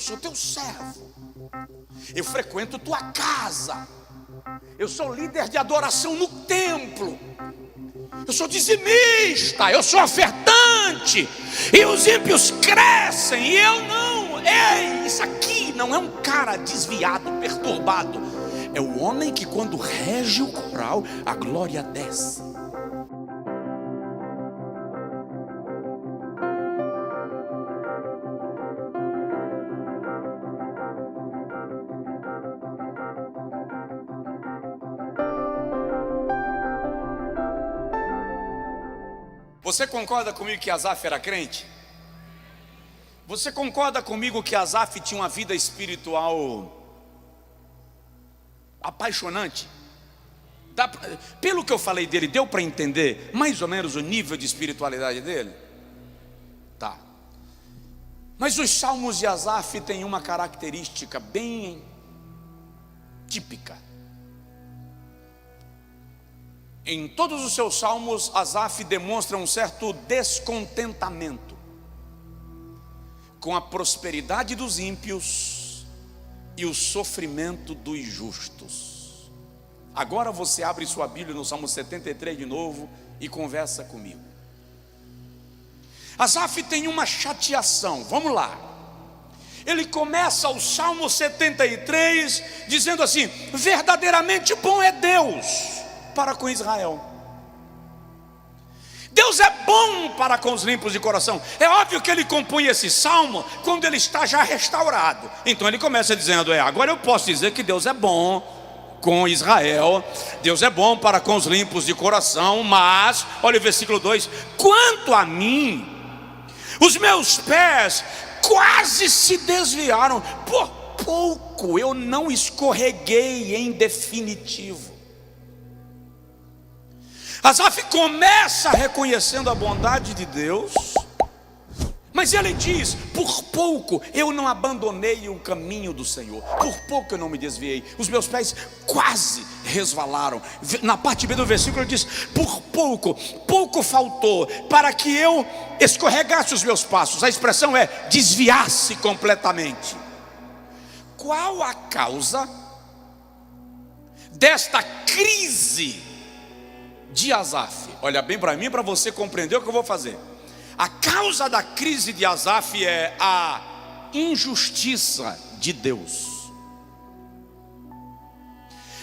eu sou teu servo, eu frequento tua casa, eu sou líder de adoração no templo, eu sou dizimista, eu sou ofertante, e os ímpios crescem e eu não. Ei, isso aqui não é um cara desviado, perturbado, é o homem que quando rege o coral, a glória desce. Você concorda comigo que Asaf era crente? Você concorda comigo que Asaf tinha uma vida espiritual apaixonante? Pelo que eu falei dele, deu para entender mais ou menos o nível de espiritualidade dele? Tá. Mas os salmos de Asaf têm uma característica bem típica. Em todos os seus salmos, Asaf demonstra um certo descontentamento com a prosperidade dos ímpios e o sofrimento dos justos. Agora você abre sua Bíblia no Salmo 73 de novo e conversa comigo. Asaf tem uma chateação, vamos lá. Ele começa o Salmo 73 dizendo assim: verdadeiramente bom é Deus para com Israel. Deus é bom para com os limpos de coração. É óbvio que ele compõe esse salmo quando ele está já restaurado. Então ele começa dizendo: agora eu posso dizer que Deus é bom com Israel, Deus é bom para com os limpos de coração. Mas, olha o versículo 2: quanto a mim, os meus pés quase se desviaram, por pouco eu não escorreguei em definitivo. Asaf começa reconhecendo a bondade de Deus, mas ele diz: por pouco eu não abandonei o caminho do Senhor, por pouco eu não me desviei, os meus pés quase resvalaram. Na parte B do versículo ele diz: por pouco faltou para que eu escorregasse os meus passos. A expressão é desviar-se completamente. Qual a causa desta crise de Asaf? Olha bem para mim, para você compreender o que eu vou fazer. A causa da crise de Asaf é a injustiça de Deus.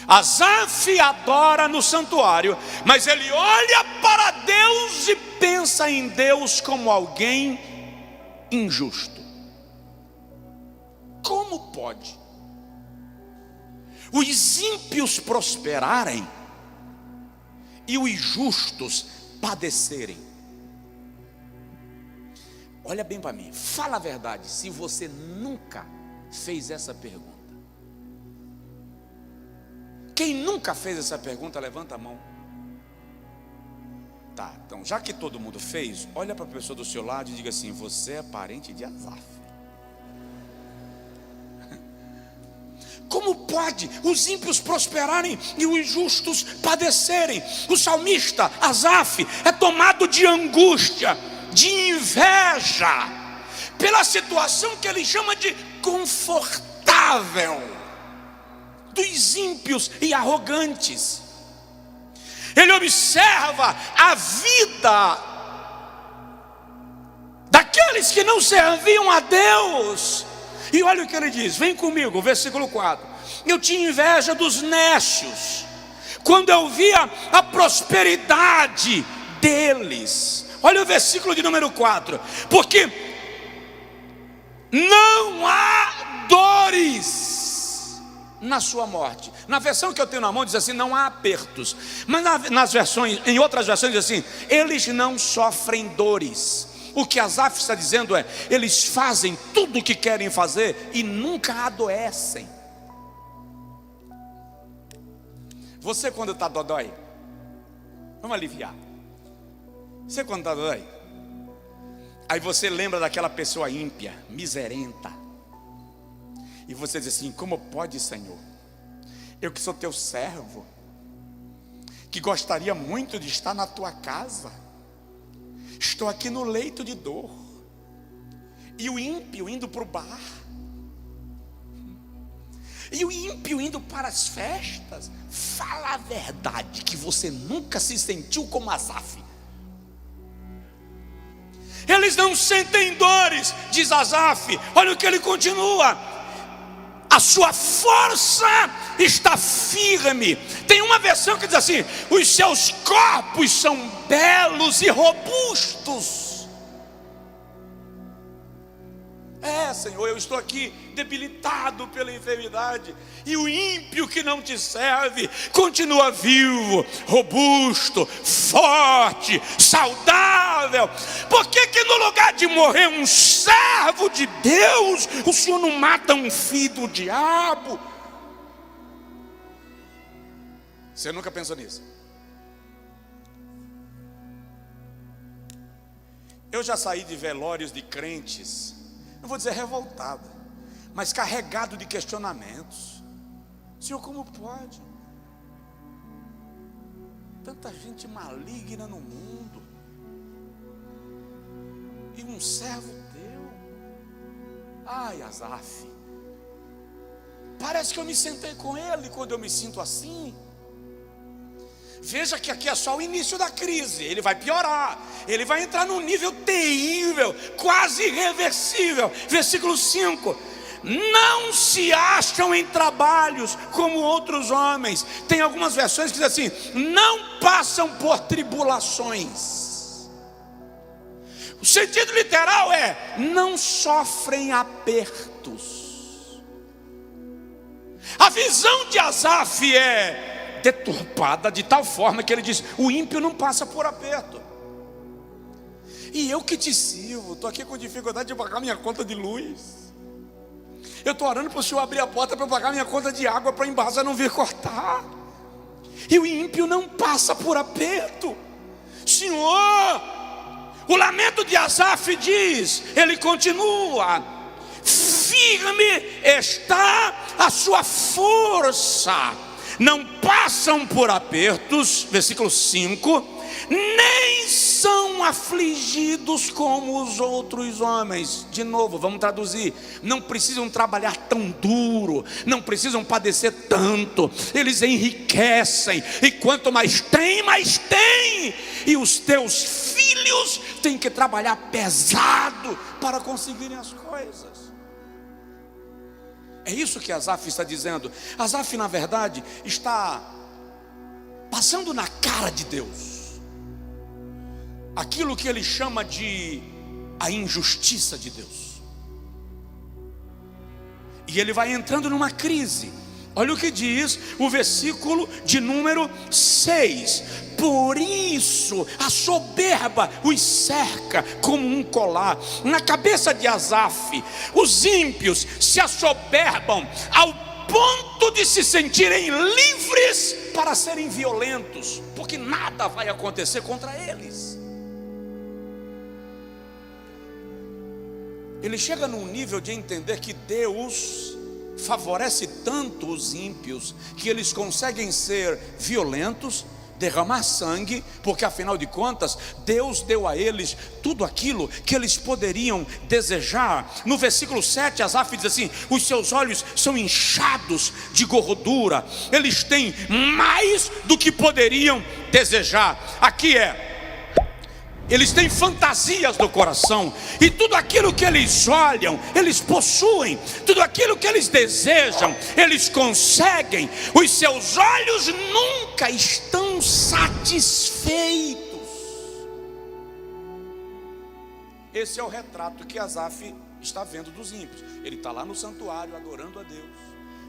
Asaf adora no santuário, mas ele olha para Deus e pensa em Deus como alguém injusto. Como pode os ímpios prosperarem e os justos padecerem? Olha bem para mim, fala a verdade, se você nunca fez essa pergunta. Quem nunca fez essa pergunta, levanta a mão. Tá, então já que todo mundo fez, olha para a pessoa do seu lado e diga assim: você é parente de Asaf. Como pode os ímpios prosperarem e os justos padecerem? O salmista Asaf é tomado de angústia, de inveja, pela situação que ele chama de confortável dos ímpios e arrogantes. Ele observa a vida daqueles que não serviam a Deus, e olha o que ele diz, vem comigo, versículo 4: eu tinha inveja dos nécios, quando eu via a prosperidade deles. Olha o versículo de número 4: porque não há dores na sua morte. Na versão que eu tenho na mão diz assim: não há apertos. Mas nas versões, em outras versões diz assim: eles não sofrem dores. O que Asaf está dizendo é: eles fazem tudo o que querem fazer e nunca adoecem. Você quando está dodói, vamos aliviar. Você quando está dodói, aí você lembra daquela pessoa ímpia, miserenta, e você diz assim: como pode, Senhor? Eu que sou teu servo, que gostaria muito de estar na tua casa, estou aqui no leito de dor, e o ímpio indo para o bar, E o ímpio indo para as festas. Fala a verdade que você nunca se sentiu como Asaf. Eles não sentem dores, diz Asaf. Olha o que ele continua: a sua força está firme. Tem uma versão que diz assim: os seus corpos são belos e robustos. Senhor, eu estou aqui debilitado pela enfermidade, e o ímpio que não te serve continua vivo, robusto, forte, saudável. Por que no lugar de morrer um servo de Deus, o Senhor não mata um filho do diabo? Você nunca pensou nisso? Eu já saí de velórios de crentes, não vou dizer revoltado, mas carregado de questionamentos. Senhor, como pode? Tanta gente maligna no mundo, e um servo teu. Ai, Asaf, parece que eu me sentei com ele quando eu me sinto assim. Veja que aqui é só o início da crise. Ele vai piorar, ele vai entrar num nível terrível, quase irreversível. Versículo 5: não se acham em trabalhos como outros homens. Tem algumas versões que dizem assim: não passam por tribulações. O sentido literal é: não sofrem apertos. A visão de Asaf é deturpada de tal forma que ele diz: o ímpio não passa por aperto. E eu que te sirvo, estou aqui com dificuldade de pagar minha conta de luz. Eu estou orando para o Senhor abrir a porta para eu pagar minha conta de água, para a Embasa não vir cortar. E o ímpio não passa por aperto. Senhor, o lamento de Asaf diz, ele continua: firme está a sua força, não passam por apertos, versículo 5, nem são afligidos como os outros homens. De novo, vamos traduzir: não precisam trabalhar tão duro, não precisam padecer tanto, eles enriquecem, e quanto mais tem, mais tem. E os teus filhos têm que trabalhar pesado para conseguirem as coisas. É isso que Asaf está dizendo. Asaf, na verdade, está passando na cara de Deus aquilo que ele chama de a injustiça de Deus. E ele vai entrando numa crise. Olha o que diz o versículo de número 6: por isso a soberba os cerca como um colar. Na cabeça de Asaf, os ímpios se assoberbam ao ponto de se sentirem livres para serem violentos, porque nada vai acontecer contra eles. Ele chega num nível de entender que Deus favorece tanto os ímpios que eles conseguem ser violentos, derramar sangue, porque afinal de contas Deus deu a eles tudo aquilo que eles poderiam desejar. No versículo 7, Asaf diz assim: os seus olhos são inchados de gordura, eles têm mais do que poderiam desejar. Aqui eles têm fantasias no coração, e tudo aquilo que eles olham, eles possuem. Tudo aquilo que eles desejam, eles conseguem. Os seus olhos nunca estão satisfeitos. Esse é o retrato que Asaf está vendo dos ímpios. Ele está lá no santuário adorando a Deus.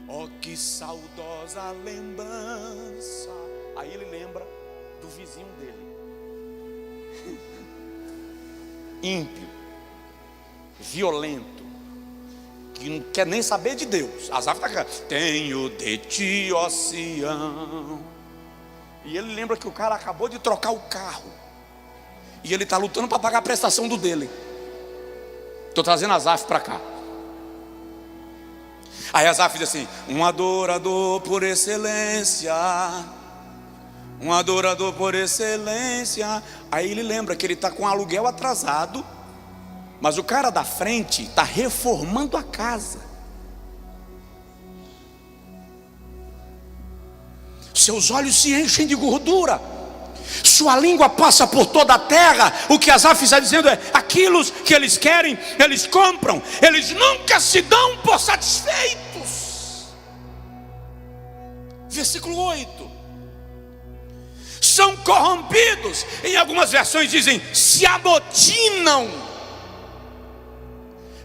Oh, que saudosa lembrança. Aí ele lembra do vizinho dele, ímpio, violento, que não quer nem saber de Deus. Asaf está aqui: tenho de ti, ó Sião. E ele lembra que o cara acabou de trocar o carro, e ele está lutando para pagar a prestação do dele. Estou trazendo Asaf para cá. Aí Asaf diz assim: um adorador por excelência, um adorador por excelência. Aí ele lembra que ele está com aluguel atrasado, mas o cara da frente está reformando a casa. seus olhos se enchem de gordura, sua língua passa por toda a terra. O que Asaf está dizendo é: aquilo que eles querem, eles compram, eles nunca se dão por satisfeitos. Versículo 8: são corrompidos. Em algumas versões dizem: se amotinam,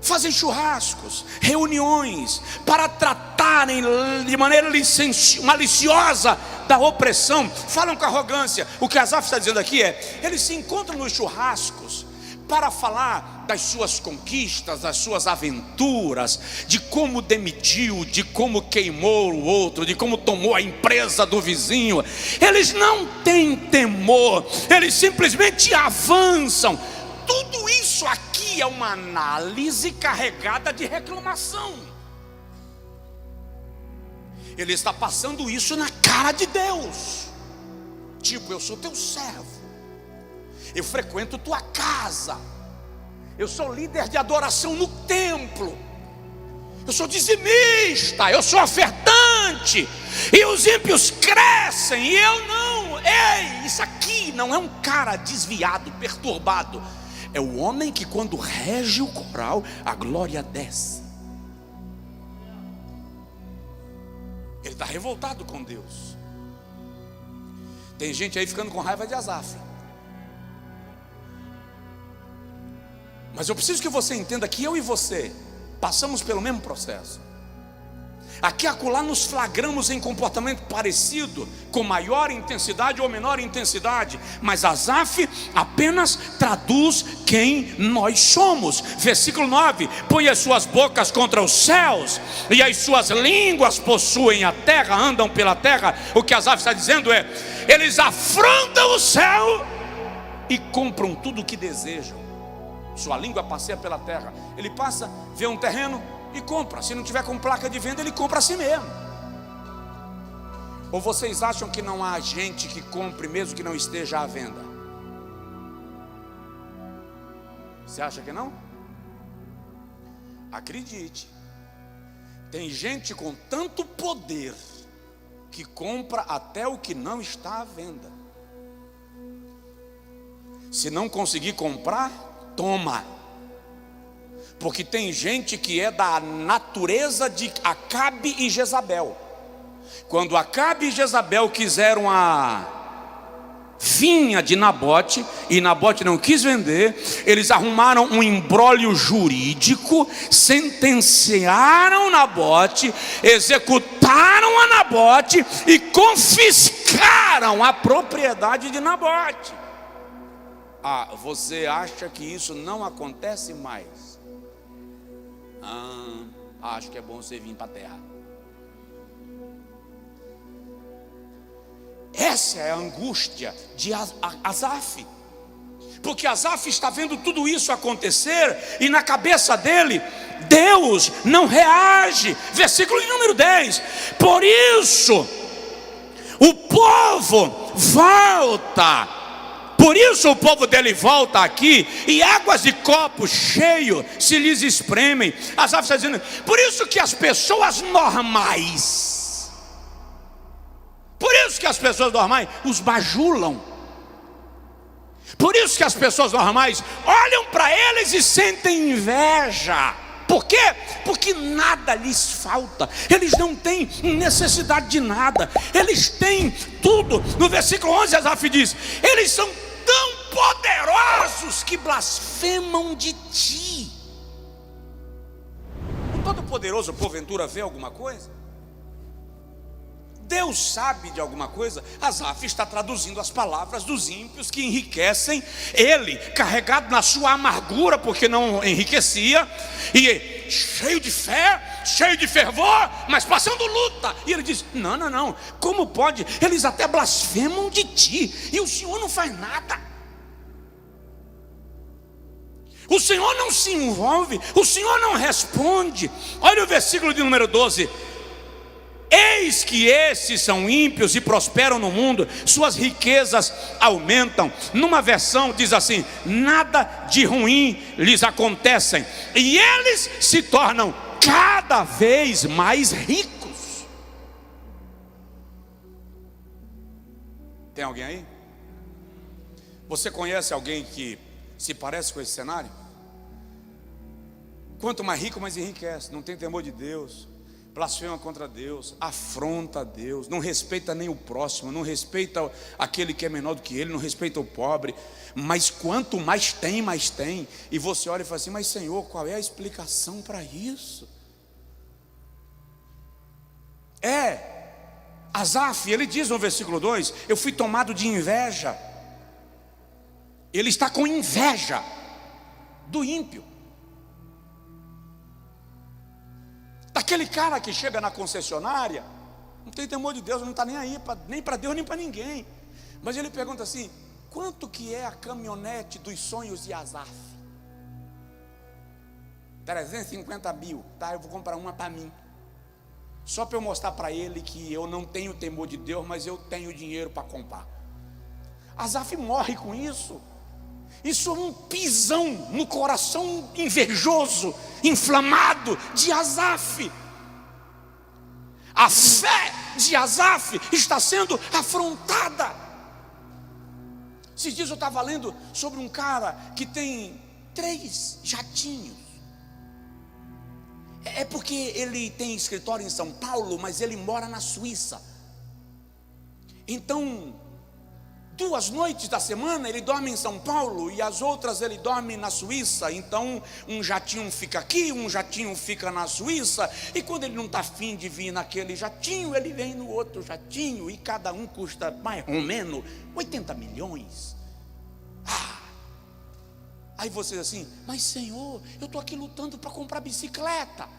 fazem churrascos, reuniões, para tratarem de maneira maliciosa da opressão. Falam com arrogância. O que Asaf está dizendo aqui é: eles se encontram nos churrascos para falar das suas conquistas, das suas aventuras, de como demitiu, de como queimou o outro, de como tomou a empresa do vizinho. Eles não têm temor, eles simplesmente avançam. Tudo isso aqui é uma análise carregada de reclamação. Ele está passando isso na cara de Deus. Tipo: eu sou teu servo, eu frequento tua casa, eu sou líder de adoração no templo, eu sou dizimista, eu sou ofertante, e os ímpios crescem e eu não. Ei, isso aqui não é um cara desviado, perturbado. É o homem que, quando rege o coral, a glória desce. Ele está revoltado com Deus. Tem gente aí ficando com raiva de Asaf. Mas eu preciso que você entenda que eu e você passamos pelo mesmo processo. Aqui e acolá nos flagramos em comportamento parecido, com maior intensidade ou menor intensidade, mas Asaf apenas traduz quem nós somos. Versículo 9: põe as suas bocas contra os céus, e as suas línguas possuem a terra, andam pela terra. O que Asaf está dizendo é: eles afrontam o céu e compram tudo o que desejam. Sua língua passeia pela terra. Ele passa, vê um terreno e compra. Se não tiver com placa de venda, ele compra a si mesmo. Ou vocês acham que não há gente que compre mesmo que não esteja à venda? Você acha que não? Acredite, tem gente com tanto poder que compra até o que não está à venda. Se não conseguir comprar, toma. Porque tem gente que é da natureza de Acabe e Jezabel. Quando Acabe e Jezabel quiseram a vinha de Nabote, e Nabote não quis vender, eles arrumaram um imbróglio jurídico, sentenciaram Nabote, executaram a Nabote e confiscaram a propriedade de Nabote. Ah, você acha que isso não acontece mais? Acho que é bom você vir para a terra. Essa é a angústia de Asaf, porque Asaf está vendo tudo isso acontecer, e na cabeça dele, Deus não reage. Versículo de número 10: por isso o povo volta. Por isso o povo dele volta aqui, e águas de copo cheio se lhes espremem. Asaf está dizendo: por isso que as pessoas normais, por isso que as pessoas normais os bajulam, por isso que as pessoas normais olham para eles e sentem inveja. Por quê? Porque nada lhes falta, eles não têm necessidade de nada, eles têm tudo. No versículo 11 Asaf diz: eles são tão poderosos que blasfemam de ti. O Todo-Poderoso porventura vê alguma coisa? Deus sabe de alguma coisa? Asaf está traduzindo as palavras dos ímpios que enriquecem ele, carregado na sua amargura porque não enriquecia, e cheio de fé, cheio de fervor, mas passando luta. E ele diz: não, como pode? Eles até blasfemam de ti, e o Senhor não faz nada. O Senhor não se envolve, o Senhor não responde. Olha o versículo de número 12: eis que esses são ímpios e prosperam no mundo, suas riquezas aumentam. Numa versão diz assim: nada de ruim lhes acontece, e eles se tornam cada vez mais ricos. Tem alguém aí? Você conhece alguém que se parece com esse cenário? Quanto mais rico, mais enriquece. Não tem temor de Deus, blasfema contra Deus, afronta a Deus, não respeita nem o próximo, não respeita aquele que é menor do que ele, não respeita o pobre. Mas quanto mais tem. E você olha e fala assim: mas Senhor, qual é a explicação para isso? Asaf, ele diz no versículo 2: eu fui tomado de inveja. Ele está com inveja do ímpio, daquele cara que chega na concessionária, não tem temor de Deus, não está nem aí, nem para Deus, nem para ninguém. Mas ele pergunta assim: quanto que é a caminhonete dos sonhos de Asaf? 350 mil, tá? Eu vou comprar uma para mim, só para eu mostrar para ele que eu não tenho temor de Deus, mas eu tenho dinheiro para comprar. Asaf morre com isso. Isso é um pisão no coração invejoso, inflamado de Asaf. A fé de Asaf está sendo afrontada. Esses dias eu estava lendo sobre um cara que tem 3 jatinhos. É porque ele tem escritório em São Paulo, mas ele mora na Suíça. Então, 2 noites da semana ele dorme em São Paulo e as outras ele dorme na Suíça. Então um jatinho fica aqui, um jatinho fica na Suíça. E quando ele não está afim de vir naquele jatinho, ele vem no outro jatinho. E cada um custa mais ou menos 80 milhões. Aí você diz assim: mas Senhor, eu estou aqui lutando para comprar bicicleta.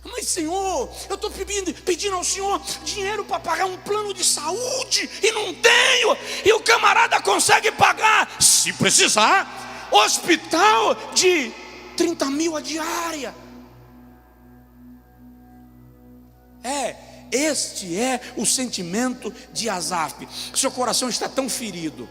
Mas Senhor, eu estou pedindo ao Senhor dinheiro para pagar um plano de saúde e não tenho. E o camarada consegue pagar, se precisar, hospital de 30 mil a diária. Este é o sentimento de Asaf. Seu coração está tão ferido.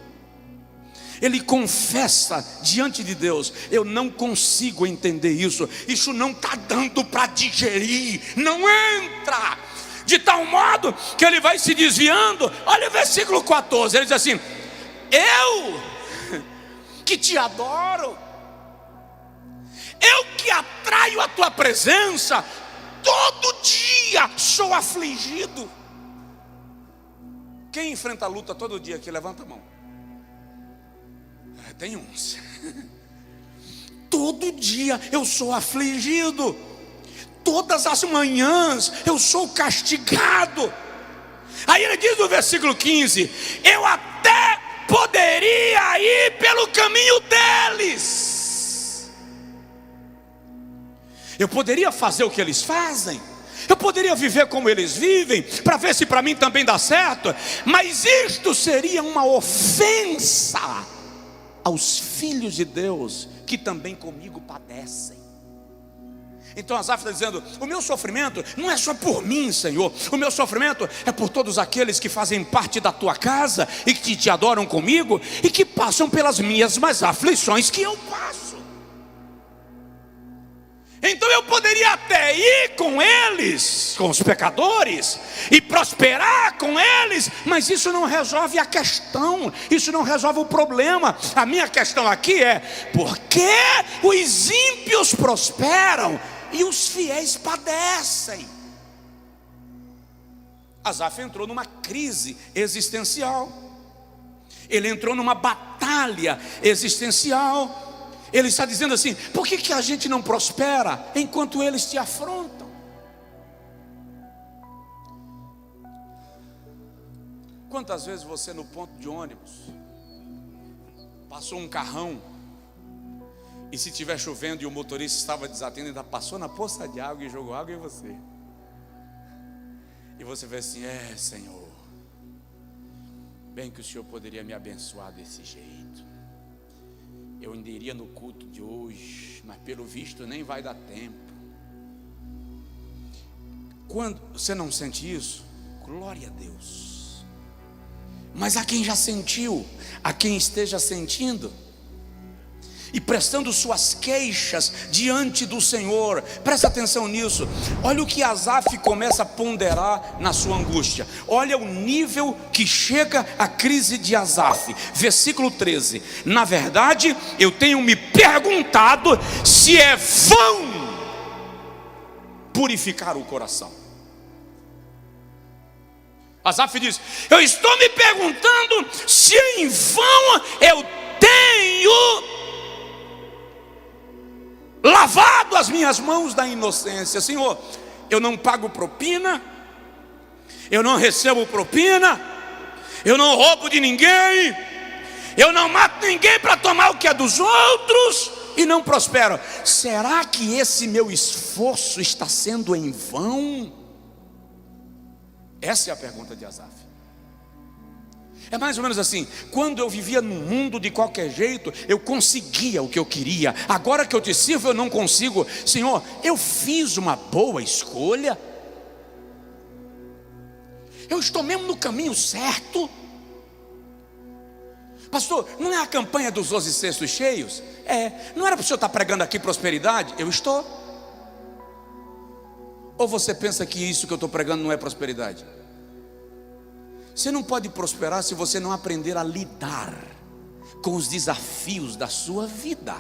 Ele confessa diante de Deus: eu não consigo entender isso. Isso não está dando para digerir. Não entra. De tal modo que ele vai se desviando. Olha o versículo 14. Ele diz assim: eu que te adoro, eu que atraio a tua presença, todo dia sou afligido. Quem enfrenta a luta todo dia aqui? Levanta a mão. Tem uns. Todo dia eu sou afligido. Todas as manhãs eu sou castigado. Aí ele diz no versículo 15: eu até poderia ir pelo caminho deles. Eu poderia fazer o que eles fazem. Eu poderia viver como eles vivem, para ver se para mim também dá certo. Mas isto seria uma ofensa aos filhos de Deus, que também comigo padecem. Então Asaf está dizendo: o meu sofrimento não é só por mim, Senhor. O meu sofrimento é por todos aqueles que fazem parte da tua casa e que te adoram comigo e que passam pelas mesmas aflições que eu passo. Então eu poderia até ir com eles, com os pecadores, e prosperar com eles, mas isso não resolve a questão, isso não resolve o problema. A minha questão aqui é: por que os ímpios prosperam e os fiéis padecem? Asaf entrou numa crise existencial. Ele entrou numa batalha existencial. Ele está dizendo assim: por que a gente não prospera enquanto eles te afrontam? Quantas vezes você no ponto de ônibus passou um carrão e se estiver chovendo e o motorista estava desatento, ainda passou na poça de água e jogou água em você? E você vê assim: Senhor, bem que o Senhor poderia me abençoar desse jeito. Eu ainda iria no culto de hoje, mas pelo visto nem vai dar tempo. Quando você não sente isso, glória a Deus. Mas a quem já sentiu, a quem esteja sentindo, e prestando suas queixas diante do Senhor. Presta atenção nisso. Olha o que Asaf começa a ponderar na sua angústia. Olha o nível que chega a crise de Asaf. Versículo 13: na verdade eu tenho me perguntado se é vão purificar o coração. Asaf diz: eu estou me perguntando se em vão eu tenho lavado as minhas mãos da inocência. Senhor, eu não pago propina, eu não recebo propina, eu não roubo de ninguém, eu não mato ninguém para tomar o que é dos outros e não prospero. Será que esse meu esforço está sendo em vão? Essa é a pergunta de Asaf. É mais ou menos assim: quando eu vivia no mundo de qualquer jeito, eu conseguia o que eu queria. Agora que eu te sirvo, eu não consigo. Senhor, eu fiz uma boa escolha? Eu estou mesmo no caminho certo? Pastor, não é a campanha dos 12 cestos cheios? Não era para o senhor estar pregando aqui prosperidade? Eu estou. Ou você pensa que isso que eu estou pregando não é prosperidade? Você não pode prosperar se você não aprender a lidar com os desafios da sua vida.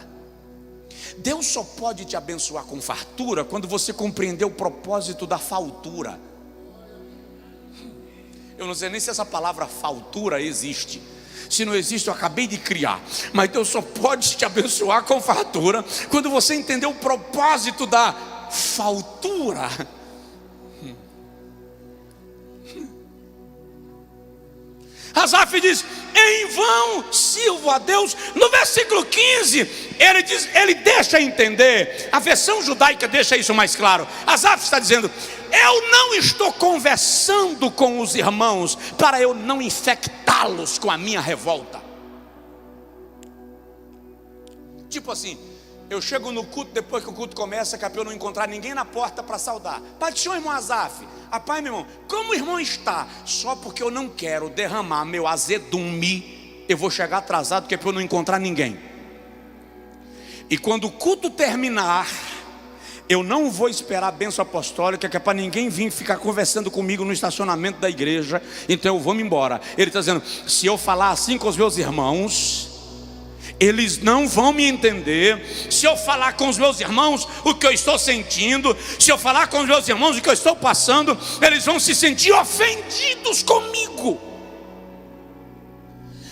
Deus só pode te abençoar com fartura quando você compreender o propósito da faltura. Eu não sei nem se essa palavra faltura existe. Se não existe, eu acabei de criar. Mas Deus só pode te abençoar com fartura quando você entender o propósito da faltura. Asaf diz: em vão sirvo a Deus. No versículo 15, ele deixa entender, a versão judaica deixa isso mais claro. Asaf está dizendo: eu não estou conversando com os irmãos para eu não infectá-los com a minha revolta. Tipo assim, eu chego no culto, depois que o culto começa, que é para eu não encontrar ninguém na porta para saudar. Pai do senhor, irmão Asaf. Pai, meu irmão, como o irmão está? Só porque eu não quero derramar meu azedume, eu vou chegar atrasado, que é para eu não encontrar ninguém. E quando o culto terminar, eu não vou esperar a bênção apostólica, que é para ninguém vir ficar conversando comigo no estacionamento da igreja. Então eu vou me embora. Ele está dizendo: se eu falar assim com os meus irmãos, eles não vão me entender. Se eu falar com os meus irmãos o que eu estou sentindo, se eu falar com os meus irmãos o que eu estou passando, eles vão se sentir ofendidos comigo.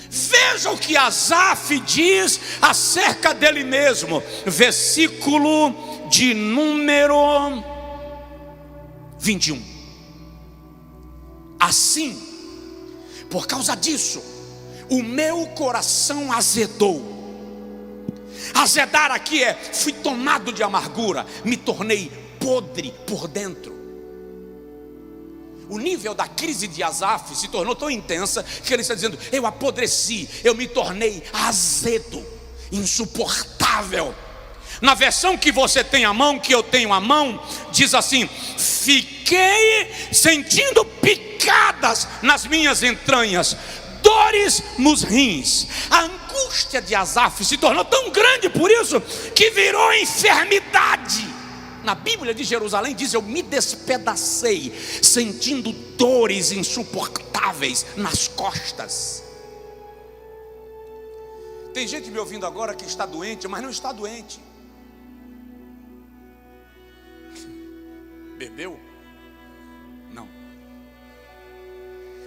Veja o que Asaf diz acerca dele mesmo. Versículo de número 21. Assim, por causa disso, o meu coração azedou. Azedar aqui fui tomado de amargura, me tornei podre por dentro. O nível da crise de Asaf se tornou tão intensa que ele está dizendo: eu apodreci, eu me tornei azedo, insuportável. Na versão que você tem a mão, que eu tenho a mão, diz assim: fiquei sentindo picadas nas minhas entranhas, dores nos rins. A angústia de Asaf se tornou tão grande por isso que virou enfermidade. Na Bíblia de Jerusalém diz: eu me despedacei, sentindo dores insuportáveis nas costas. Tem gente me ouvindo agora que está doente, mas não está doente. Bebeu? Não.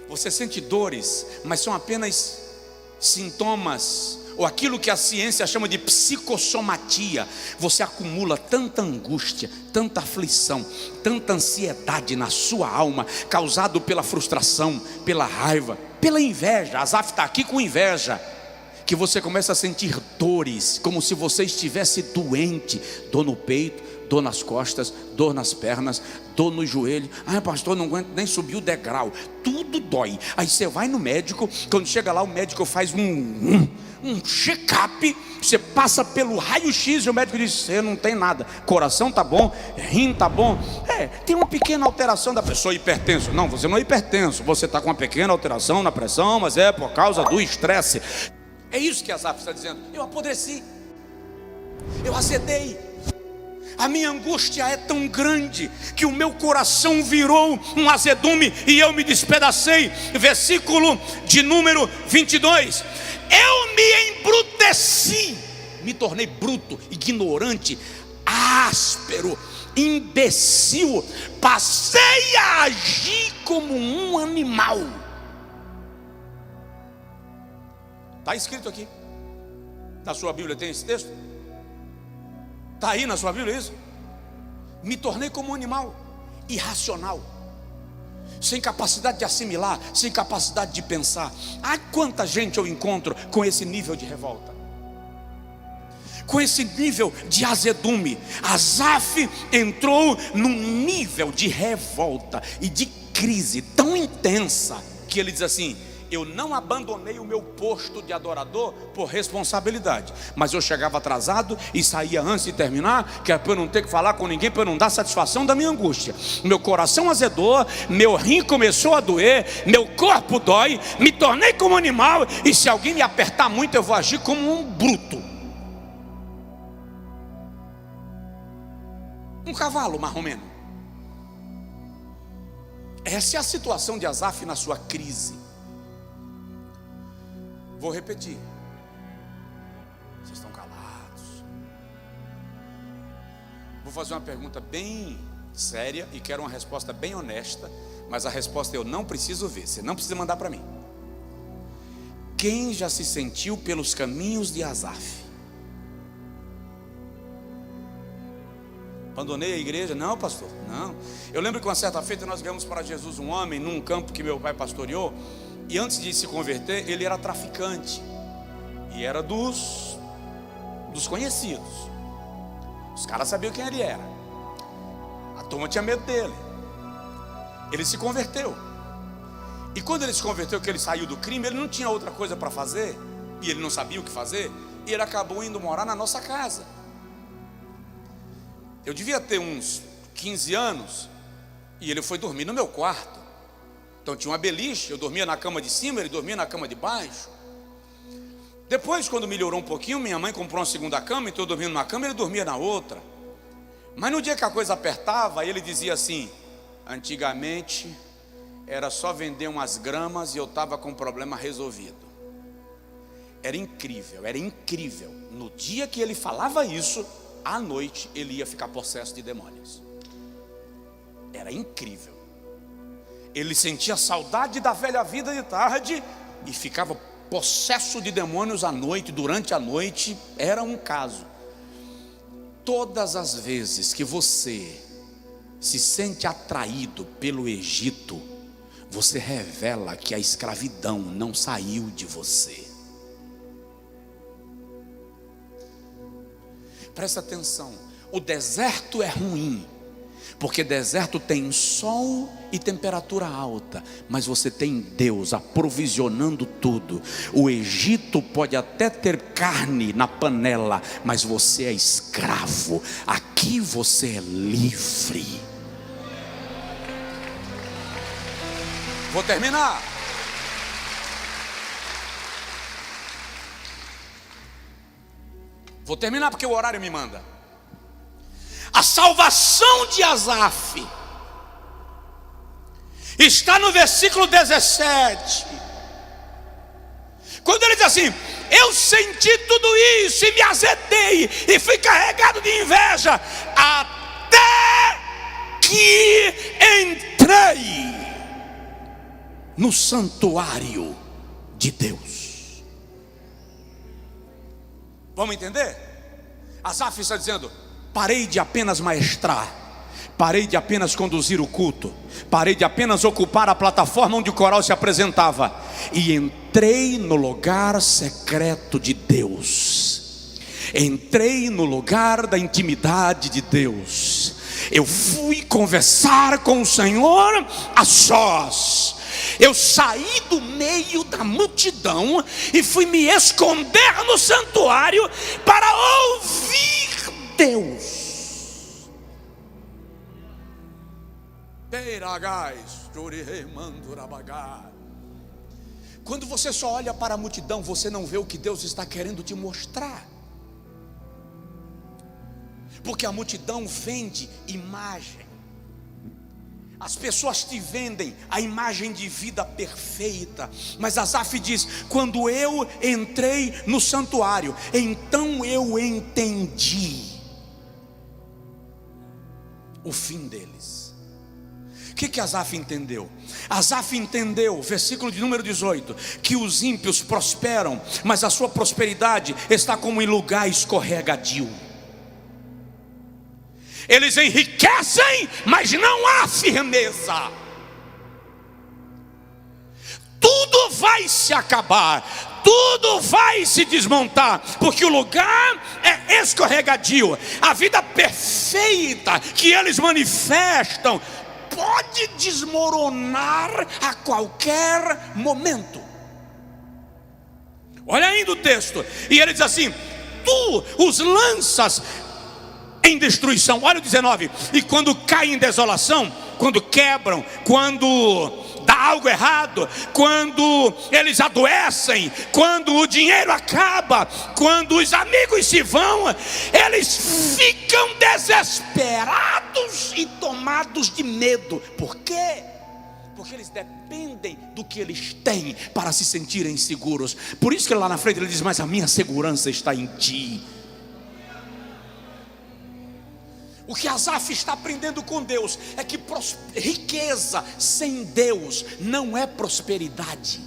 Você sente dores, mas são apenas sintomas, ou aquilo que a ciência chama de psicossomatia. Você acumula tanta angústia, tanta aflição, tanta ansiedade na sua alma, causado pela frustração, pela raiva, pela inveja. Asaf está aqui com inveja, que você começa a sentir dores, como se você estivesse doente. Dor no peito, dor nas costas, dor nas pernas, dor no joelho. Pastor, não aguento nem subir o degrau, tudo dói. Aí você vai no médico, quando chega lá o médico faz um check-up, você passa pelo raio-x e o médico diz: você não tem nada, coração tá bom, rim tá bom, tem uma pequena alteração da pessoa. Hipertenso? Não, você não é hipertenso, você está com uma pequena alteração na pressão, mas é por causa do estresse. É isso que Asaf está dizendo: eu apodreci. Eu azedei. A minha angústia é tão grande que o meu coração virou um azedume e eu me despedacei. Versículo de número 22. Eu me embruteci, me tornei bruto, ignorante, áspero, imbecil. Passei a agir como um animal. Está escrito aqui. Na sua Bíblia tem esse texto? Está aí na sua Bíblia isso? Me tornei como um animal, irracional, sem capacidade de assimilar, sem capacidade de pensar. Quanta gente eu encontro com esse nível de revolta, com esse nível de azedume. Asaf entrou num nível de revolta e de crise tão intensa que ele diz assim: eu não abandonei o meu posto de adorador por responsabilidade, mas eu chegava atrasado e saía antes de terminar, que é para eu não ter que falar com ninguém, para eu não dar satisfação da minha angústia. Meu coração azedou, meu rim começou a doer, meu corpo dói, me tornei como um animal, e se alguém me apertar muito eu vou agir como um bruto, um cavalo marromeno. Essa é a situação de Asaf na sua crise. Vou repetir. Vocês estão calados. Vou fazer uma pergunta bem séria e quero uma resposta bem honesta, mas a resposta eu não preciso ver, você não precisa mandar para mim. Quem já se sentiu pelos caminhos de Asaf? Abandonei a igreja? Não, pastor, não. Eu lembro que uma certa feita nós ganhamos para Jesus um homem num campo que meu pai pastoreou. E antes de se converter, ele era traficante. E era dos conhecidos. Os caras sabiam quem ele era. A turma tinha medo dele. Ele se converteu. E quando ele se converteu, que ele saiu do crime, ele não tinha outra coisa para fazer. E ele não sabia o que fazer. E ele acabou indo morar na nossa casa. Eu devia ter uns 15 anos. E ele foi dormir no meu quarto. Então tinha uma beliche, eu dormia na cama de cima, ele dormia na cama de baixo. Depois, quando melhorou um pouquinho, minha mãe comprou uma segunda cama, então eu dormia numa cama e ele dormia na outra. Mas no dia que a coisa apertava, ele dizia assim: antigamente era só vender umas gramas e eu estava com o problema resolvido. Era incrível, era incrível. No dia que ele falava isso, à noite ele ia ficar possesso de demônios. Era incrível. Ele sentia saudade da velha vida de tarde e ficava possesso de demônios à noite, durante a noite. Era um caso. Todas as vezes que você se sente atraído pelo Egito, você revela que a escravidão não saiu de você. Presta atenção, o deserto é ruim, porque deserto tem sol e temperatura alta, mas você tem Deus aprovisionando tudo. O Egito pode até ter carne na panela, mas você é escravo. Aqui você é livre. Vou terminar. Vou terminar porque o horário me manda. A salvação de Asaf está no versículo 17. Quando ele diz assim: eu senti tudo isso e me azedei e fui carregado de inveja, até que entrei no santuário de Deus. Vamos entender? Asaf está dizendo: parei de apenas maestrar, parei de apenas conduzir o culto, parei de apenas ocupar a plataforma onde o coral se apresentava, e entrei no lugar secreto de Deus. Entrei no lugar da intimidade de Deus. Eu fui conversar com o Senhor a sós. Eu saí do meio da multidão e fui me esconder no santuário para ouvir Deus. Quando você só olha para a multidão, você não vê o que Deus está querendo te mostrar. porque a multidão vende imagem. As pessoas te vendem a imagem de vida perfeita, mas Asaf diz: quando eu entrei no santuário, então eu entendi o fim deles. O que Asaf entendeu? Asaf entendeu, versículo de número 18, que os ímpios prosperam, mas a sua prosperidade está como em lugar escorregadio. Eles enriquecem, mas não há firmeza. Tudo vai se acabar, tudo vai se desmontar, porque o lugar é escorregadio. A vida perfeita que eles manifestam pode desmoronar a qualquer momento. Olha ainda o texto, e ele diz assim: tu os lanças em destruição. Olha o 19: e quando caem em desolação, quando quebram, quando dá algo errado, quando eles adoecem, quando o dinheiro acaba, quando os amigos se vão, eles ficam desesperados e tomados de medo. Por quê? Porque eles dependem do que eles têm para se sentirem seguros. Por isso que lá na frente ele diz: mas a minha segurança está em ti. O que Asaf está aprendendo com Deus é que riqueza sem Deus não é prosperidade.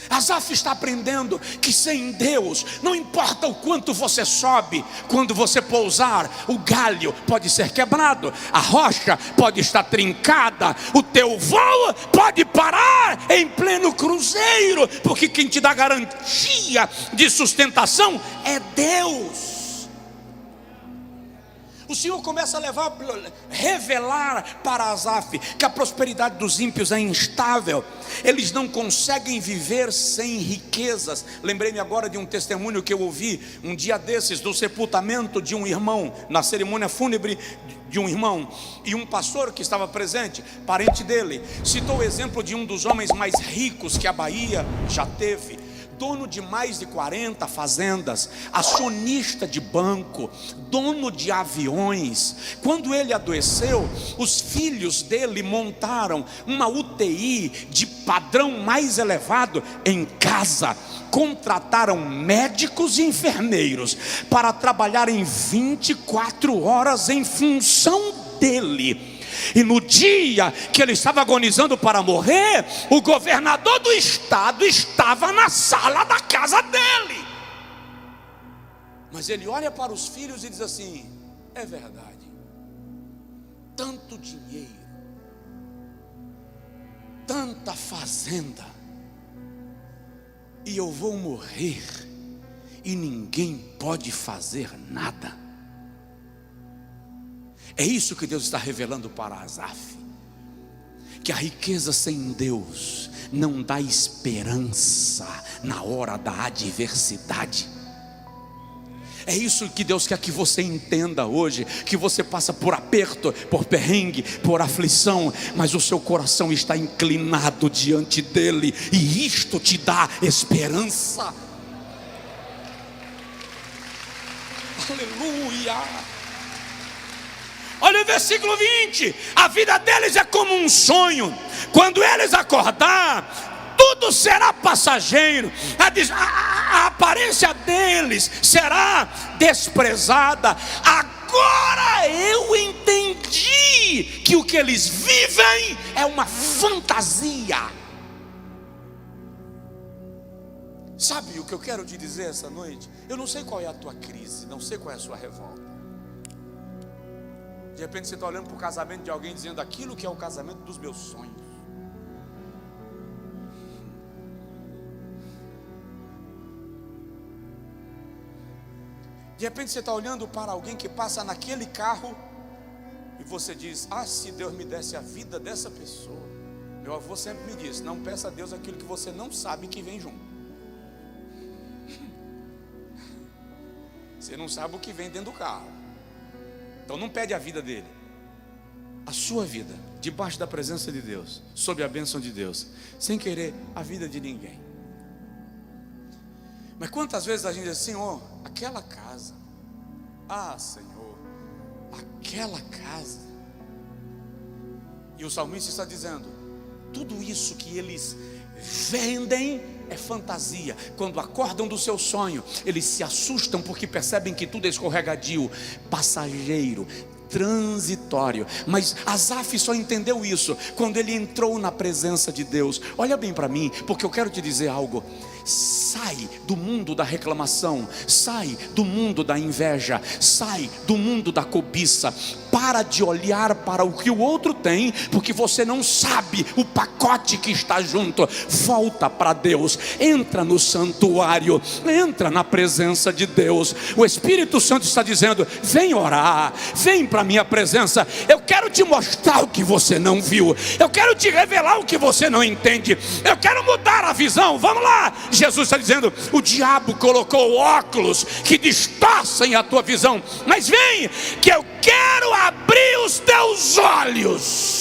Asaf está aprendendo que sem Deus, não importa o quanto você sobe, quando você pousar, o galho pode ser quebrado, a rocha pode estar trincada, o teu voo pode parar em pleno cruzeiro, porque quem te dá garantia de sustentação é Deus. O Senhor começa a revelar para Asaf que a prosperidade dos ímpios é instável. Eles não conseguem viver sem riquezas. Lembrei-me agora de um testemunho que eu ouvi um dia desses, do sepultamento de um irmão, na cerimônia fúnebre de um irmão. E um pastor que estava presente, parente dele, citou o exemplo de um dos homens mais ricos que a Bahia já teve. Dono de mais de 40 fazendas, acionista de banco, dono de aviões. Quando ele adoeceu, os filhos dele montaram uma UTI de padrão mais elevado em casa. Contrataram médicos e enfermeiros para trabalharem 24 horas em função dele. E no dia que ele estava agonizando para morrer, o governador do estado estava na sala da casa dele. Mas ele olha para os filhos e diz assim: é verdade, tanto dinheiro, tanta fazenda, e eu vou morrer e ninguém pode fazer nada. É isso que Deus está revelando para Asaf, que a riqueza sem Deus não dá esperança na hora da adversidade. É isso que Deus quer que você entenda hoje, que você passa por aperto, por perrengue, por aflição, mas o seu coração está inclinado diante dele, e isto te dá esperança. Aleluia. Olha o versículo 20: a vida deles é como um sonho, quando eles acordar, tudo será passageiro, a aparência deles será desprezada. Agora eu entendi que o que eles vivem é uma fantasia. Sabe o que eu quero te dizer essa noite? Eu não sei qual é a tua crise, não sei qual é a sua revolta. De repente você está olhando para o casamento de alguém dizendo: aquilo que é o casamento dos meus sonhos. De repente você está olhando para alguém que passa naquele carro e você diz: ah, se Deus me desse a vida dessa pessoa. Meu avô sempre me disse: não peça a Deus aquilo que você não sabe que vem junto. Você não sabe o que vem dentro do carro, então não pede a vida dele. A sua vida, debaixo da presença de Deus, sob a bênção de Deus, sem querer a vida de ninguém. Mas quantas vezes a gente diz: Senhor, aquela casa, Ah, Senhor, aquela casa. E o salmista está dizendo: tudo isso que eles vendem é fantasia. Quando acordam do seu sonho, eles se assustam porque percebem que tudo é escorregadio, passageiro, transitório. Mas Asaf só entendeu isso quando ele entrou na presença de Deus. Olha bem para mim, porque eu quero te dizer algo. Sai do mundo da reclamação, sai do mundo da inveja, sai do mundo da cobiça. Para de olhar para o que o outro tem, porque você não sabe o pacote que está junto. Volta para Deus, entra no santuário, entra na presença de Deus. O Espírito Santo está dizendo: vem orar, vem para a minha presença. Eu quero te mostrar o que você não viu, eu quero te revelar o que você não entende, eu quero mudar a visão. Vamos lá. Jesus está dizendo: o diabo colocou óculos que distorcem a tua visão, mas vem que eu quero abrir os teus olhos.